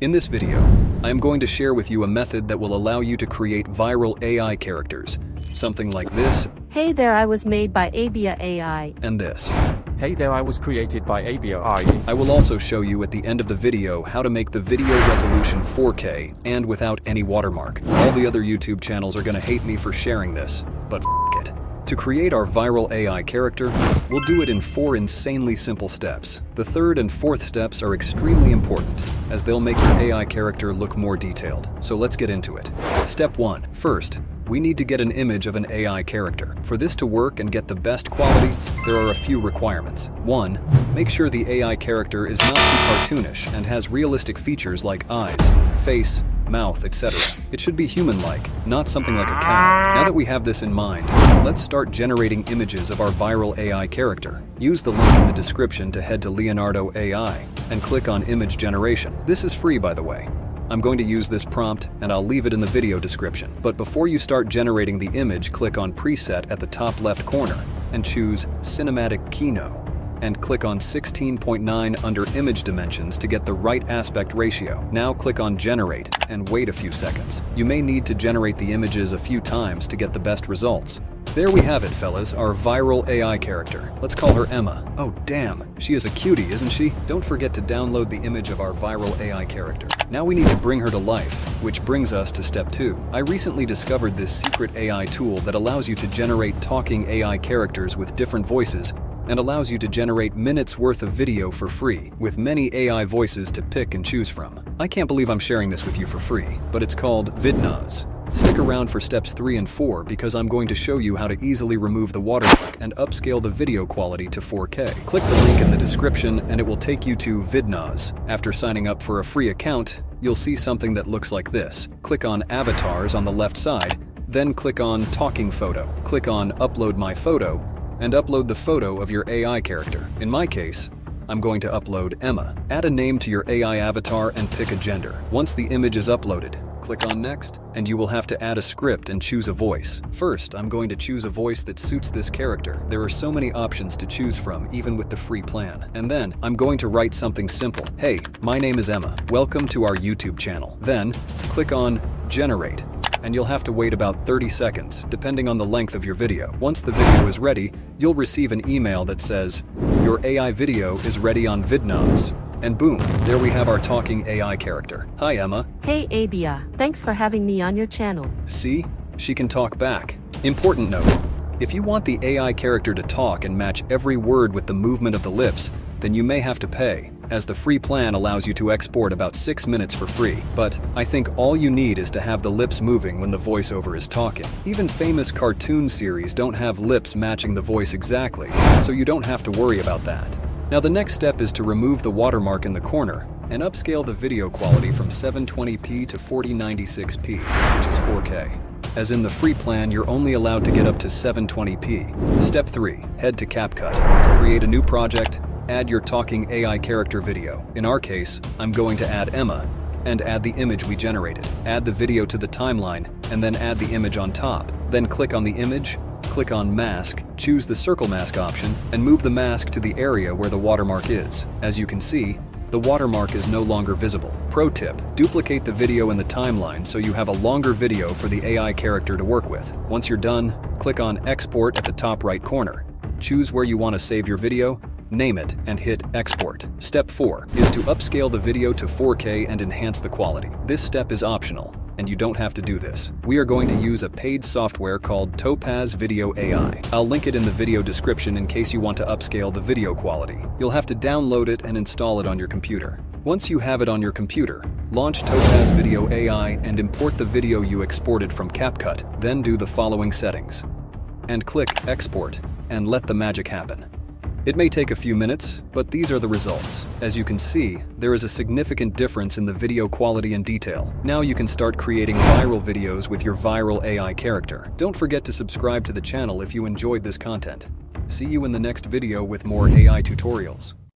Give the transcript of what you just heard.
In this video, I am going to share with you a method that will allow you to create viral AI characters. Something like this. Hey there, I was made by Abia AI. And this. Hey there, I was created by Abia AI. I will also show you at the end of the video how to make the video resolution 4K and without any watermark. All the other YouTube channels are gonna hate me for sharing this, but f*** it. To create our viral AI character, we'll do it in 4 insanely simple steps. The third and fourth steps are extremely important, as they'll make your AI character look more detailed. So let's get into it. Step 1. First, we need to get an image of an AI character. For this to work and get the best quality, there are a few requirements. 1. Make sure the AI character is not too cartoonish and has realistic features like eyes, face, mouth, etc. It should be human-like, not something like a cow. Now that we have this in mind, let's start generating images of our viral AI character. Use the link in the description to head to Leonardoai and click on Image Generation. This is free, by the way. I'm going to use this prompt and I'll leave it in the video description. But before you start generating the image, click on Preset at the top left corner and choose Cinematic Kino and click on 16.9 under Image Dimensions to get the right aspect ratio. Now click on Generate and wait a few seconds. You may need to generate the images a few times to get the best results. There we have it, fellas, our viral AI character. Let's call her Emma. Oh damn, she is a cutie, isn't she? Don't forget to download the image of our viral AI character. Now we need to bring her to life, which brings us to step 2. I recently discovered this secret AI tool that allows you to generate talking AI characters with different voices and allows you to generate minutes worth of video for free, with many AI voices to pick and choose from. I can't believe I'm sharing this with you for free, but it's called Vidnaz. Stick around for steps 3 and 4 because I'm going to show you how to easily remove the watermark and upscale the video quality to 4K. Click the link in the description and it will take you to Vidnaz. After signing up for a free account, you'll see something that looks like this. Click on Avatars on the left side, then click on Talking Photo. Click on Upload My Photo and upload the photo of your AI character. In my case, I'm going to upload Emma. Add a name to your AI avatar and pick a gender. Once the image is uploaded, click on Next, and you will have to add a script and choose a voice. First, I'm going to choose a voice that suits this character. There are so many options to choose from, even with the free plan. And then, I'm going to write something simple. Hey, my name is Emma. Welcome to our YouTube channel. Then, click on Generate, and you'll have to wait about 30 seconds, depending on the length of your video. Once the video is ready, you'll receive an email that says, your AI video is ready on Vidnaz. And boom, there we have our talking AI character. Hi, Emma. Hey Abia, thanks for having me on your channel. See? She can talk back. Important note, if you want the AI character to talk and match every word with the movement of the lips, then you may have to pay, as the free plan allows you to export about 6 minutes for free. But I think all you need is to have the lips moving when the voiceover is talking. Even famous cartoon series don't have lips matching the voice exactly, so you don't have to worry about that. Now the next step is to remove the watermark in the corner and upscale the video quality from 720p to 4096p, which is 4K. As in the free plan, you're only allowed to get up to 720p. Step 3. Head to CapCut. Create a new project. Add your talking AI character video. In our case, I'm going to add Emma and add the image we generated. Add the video to the timeline and then add the image on top. Then click on the image, click on Mask, choose the Circle Mask option, and move the mask to the area where the watermark is. As you can see, the watermark is no longer visible. Pro tip, duplicate the video in the timeline so you have a longer video for the AI character to work with. Once you're done, click on Export at the top right corner. Choose where you want to save your video, name it, and hit Export. Step 4 is to upscale the video to 4K and enhance the quality. This step is optional, and you don't have to do this. We are going to use a paid software called Topaz Video AI. I'll link it in the video description in case you want to upscale the video quality. You'll have to download it and install it on your computer. Once you have it on your computer, launch Topaz Video AI and import the video you exported from CapCut. Then do the following settings. And click Export, and let the magic happen. It may take a few minutes, but these are the results. As you can see, there is a significant difference in the video quality and detail. Now you can start creating viral videos with your viral AI character. Don't forget to subscribe to the channel if you enjoyed this content. See you in the next video with more AI tutorials.